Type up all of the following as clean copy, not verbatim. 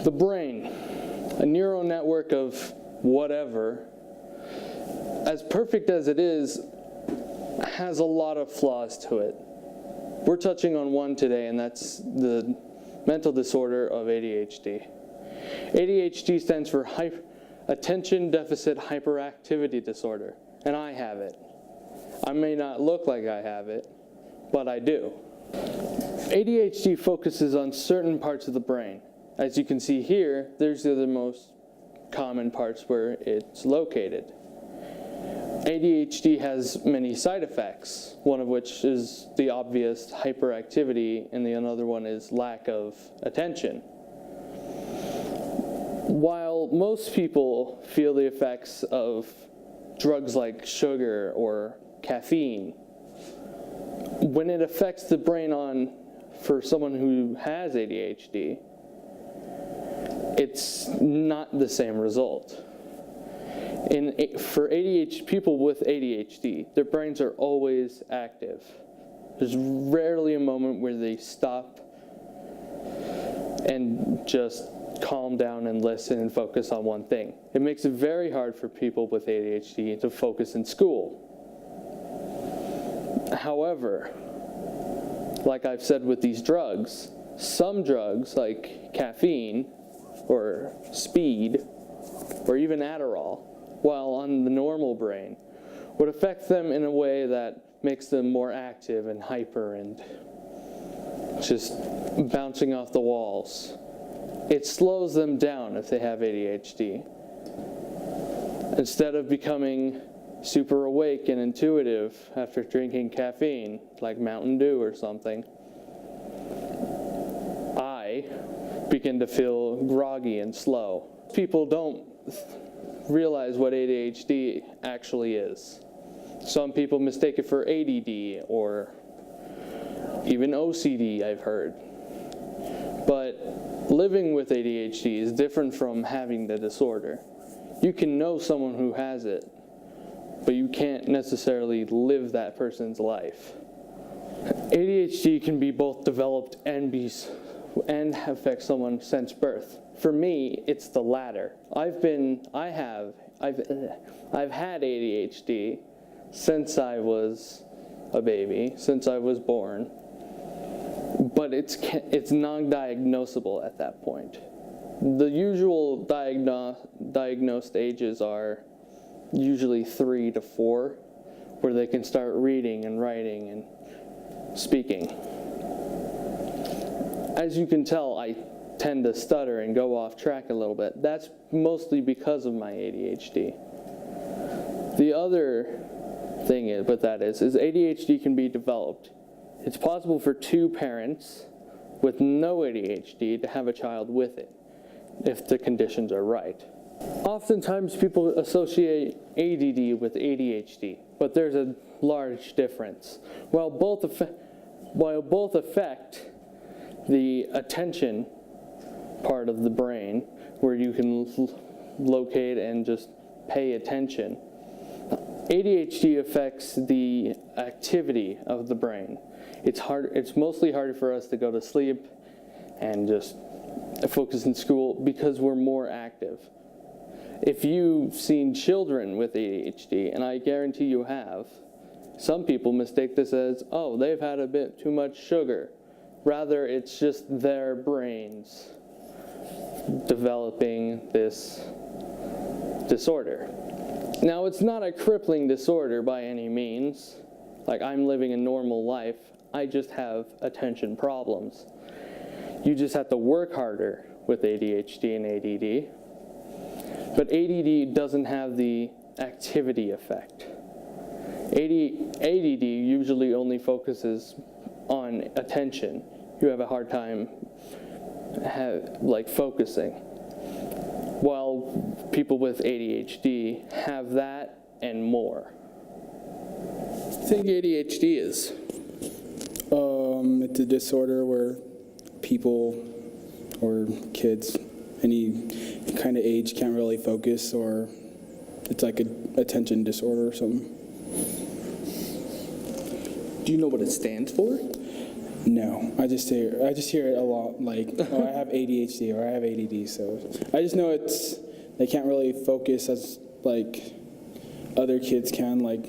The brain, a neural network of whatever, as perfect as it is, has a lot of flaws to it. We're touching on one today, and that's the mental disorder of ADHD. ADHD stands for Attention Deficit Hyperactivity Disorder, and I have it. I may not look like I have it, but I do. ADHD focuses on certain parts of the brain. As you can see here, there's the most common parts where it's located. ADHD has many side effects, one of which is the obvious hyperactivity, and the another one is lack of attention. While most people feel the effects of drugs like sugar or caffeine, when it affects the brain for someone who has ADHD, it's not the same result. For people with ADHD, their brains are always active. There's rarely a moment where they stop and just calm down and listen and focus on one thing. It makes it very hard for people with ADHD to focus in school. However, like I've said with these drugs, some drugs like caffeine or speed or even Adderall, while on the normal brain, would affect them in a way that makes them more active and hyper and just bouncing off the walls. It slows them down if they have ADHD. Instead of becoming super awake and intuitive after drinking caffeine, like Mountain Dew or something, I begin to feel groggy and slow. People don't realize what ADHD actually is. Some people mistake it for ADD or even OCD, I've heard. But living with ADHD is different from having the disorder. You can know someone who has it, but you can't necessarily live that person's life. ADHD can be both developed and affect someone since birth. For me, it's the latter. I've had ADHD since I was a baby, since I was born, but it's non-diagnosable at that point. The usual diagnosed ages are usually 3 to 4, where they can start reading and writing and speaking. As you can tell, I tend to stutter and go off track a little bit. That's mostly because of my ADHD. The other thing is ADHD can be developed. It's possible for 2 parents with no ADHD to have a child with it, if the conditions are right. Oftentimes people associate ADD with ADHD, but there's a large difference. While both affect the attention part of the brain, where you can locate and just pay attention, ADHD affects the activity of the brain. It's mostly harder for us to go to sleep and just focus in school because we're more active. If you've seen children with ADHD, and I guarantee you have, some people mistake this as, oh, they've had a bit too much sugar. Rather, it's just their brains developing this disorder. Now, it's not a crippling disorder by any means. Like, I'm living a normal life. I just have attention problems. You just have to work harder with ADHD and ADD. But ADD doesn't have the activity effect. ADD usually only focuses on attention. You have a hard time focusing. While people with ADHD have that and more. What do you think ADHD is? It's a disorder where people or kids, any kind of age, can't really focus, or it's like an attention disorder or something. Do you know what it stands for? No, I just hear it a lot, like, oh, I have ADHD or I have ADD, so I just know they can't really focus as, like, other kids can, like,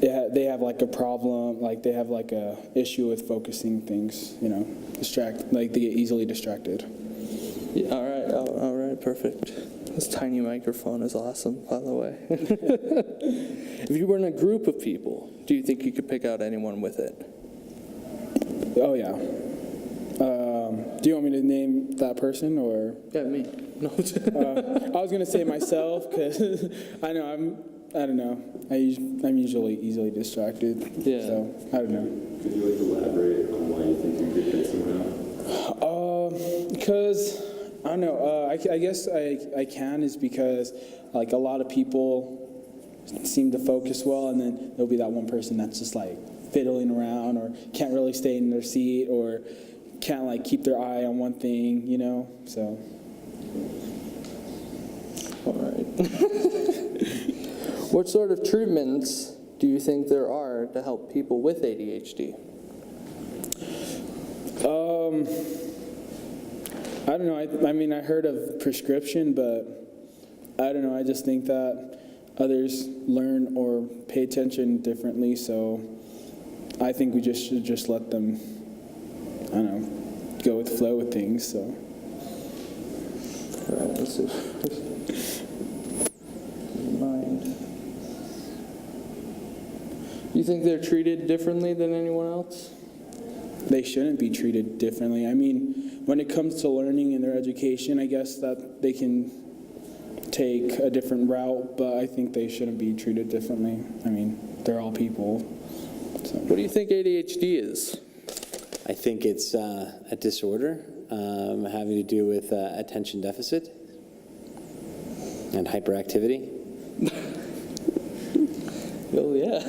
they have like a problem, like they have like a issue with focusing things, like they get easily distracted. Yeah, all right, perfect. This tiny microphone is awesome, by the way. If you were in a group of people, do you think you could pick out anyone with it? Oh, yeah. Do you want me to name that person, or? Yeah, me. No. I was going to say myself, because I don't know. I'm usually easily distracted. Yeah. So, I don't know. Could you elaborate on why you think you could pick someone out? Because, I don't know, I guess I can is because, like, a lot of people seem to focus well, and then there'll be that one person that's just, like, fiddling around or can't really stay in their seat or can't, like, keep their eye on one thing, so. All right. What sort of treatments do you think there are to help people with ADHD? I don't know. I mean, I heard of prescription, but I don't know. I just think that others learn or pay attention differently, so I think we should just let them, I don't know, go with the flow with things, so. All right, let's see. Mind. You think they're treated differently than anyone else? They shouldn't be treated differently. I mean, when it comes to learning in their education, I guess that they can take a different route, but I think they shouldn't be treated differently. I mean, they're all people. So. What do you think ADHD is? I think it's a disorder having to do with attention deficit and hyperactivity. Well, yeah.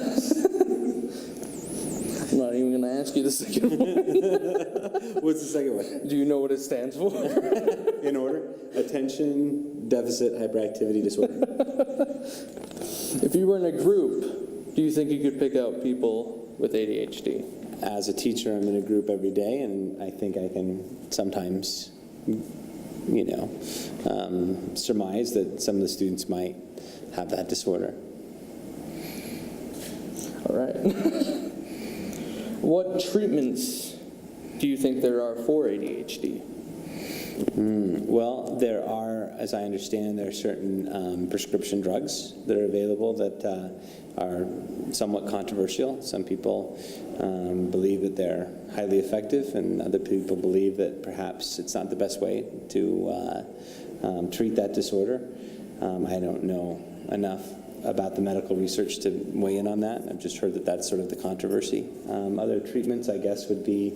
I'm not even going to ask you the second one. What's the second one? Do you know what it stands for? In order? Attention deficit hyperactivity disorder. If you were in a group, do you think you could pick out people with ADHD? As a teacher, I'm in a group every day, and I think I can sometimes, surmise that some of the students might have that disorder. All right. What treatments do you think there are for ADHD? Well, there are, as I understand, there are certain prescription drugs that are available that are somewhat controversial. Some people believe that they're highly effective, and other people believe that perhaps it's not the best way to treat that disorder. I don't know enough about the medical research to weigh in on that. I've just heard that that's sort of the controversy. Other treatments, I guess, would be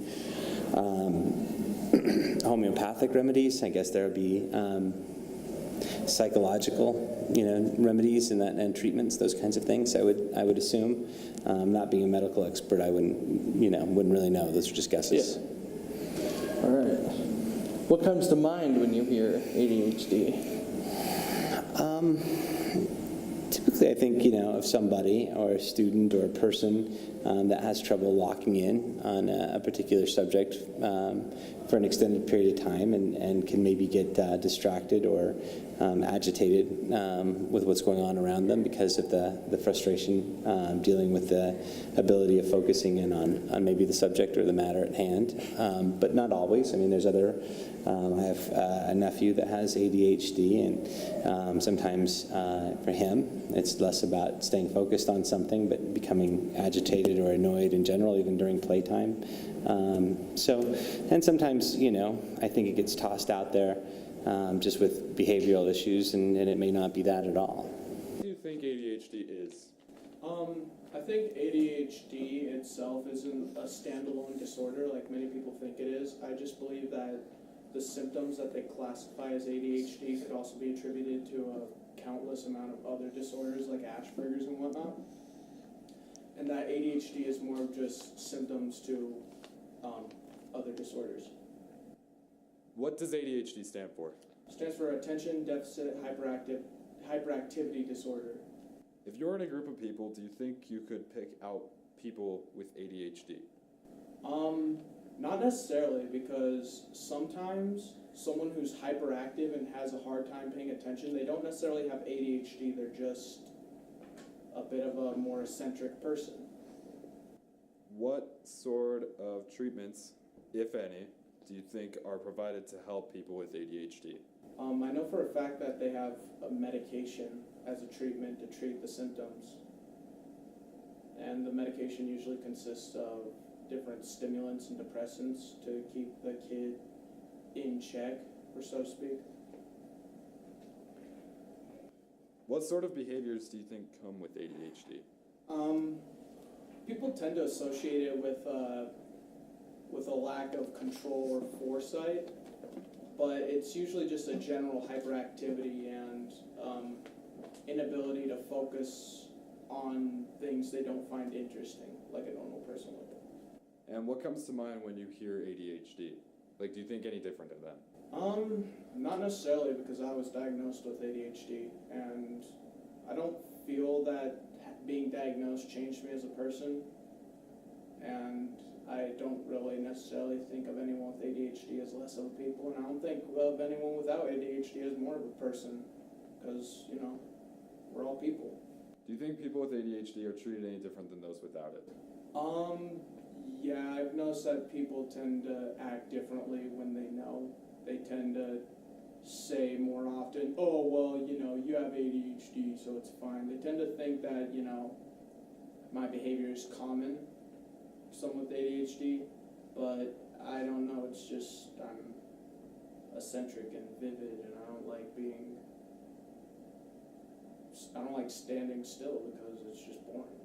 homeopathic remedies. I guess there would be psychological, remedies and treatments, those kinds of things. I would assume. Not being a medical expert, I wouldn't really know. Those are just guesses. Yeah. All right. What comes to mind when you hear ADHD? Typically, I think, of somebody or a student or a person that has trouble locking in on a particular subject for an extended period of time and can maybe get distracted or agitated with what's going on around them because of the frustration dealing with the ability of focusing in on maybe the subject or the matter at hand. But not always. I mean, there's other, I have a nephew that has ADHD, and sometimes for him, it's less about staying focused on something, but becoming agitated or annoyed in general, even during playtime. And sometimes, I think it gets tossed out there just with behavioral issues, and it may not be that at all. What do you think ADHD is? I think ADHD itself isn't a standalone disorder like many people think it is. I just believe that the symptoms that they classify as ADHD could also be attributed to a countless amount of other disorders like Asperger's and whatnot. And that ADHD is more of just symptoms to other disorders. What does ADHD stand for? It stands for Attention Deficit Hyperactivity Disorder. If you're in a group of people, do you think you could pick out people with ADHD? Not necessarily, because sometimes someone who's hyperactive and has a hard time paying attention, they don't necessarily have ADHD, they're just a bit of a more eccentric person. What sort of treatments, if any, do you think are provided to help people with ADHD? I know for a fact that they have a medication as a treatment to treat the symptoms. And the medication usually consists of different stimulants and depressants to keep the kid in check, or so to speak. What sort of behaviors do you think come with ADHD? People tend to associate it with a lack of control or foresight, but it's usually just a general hyperactivity and inability to focus on things they don't find interesting, like a normal person would. And what comes to mind when you hear ADHD? Like, do you think any different of them? Not necessarily, because I was diagnosed with ADHD, and I don't feel that being diagnosed changed me as a person, and I don't really necessarily think of anyone with ADHD as less of a people, and I don't think of anyone without ADHD as more of a person, because, you know, we're all people. Do you think people with ADHD are treated any different than those without it? Yeah, I've noticed that people tend to act differently when they know. They tend to say more often, oh, well, you know, you have ADHD, so it's fine. They tend to think that, you know, my behavior is common for someone with ADHD, but I don't know, it's just I'm eccentric and vivid, and I don't like standing still because it's just boring.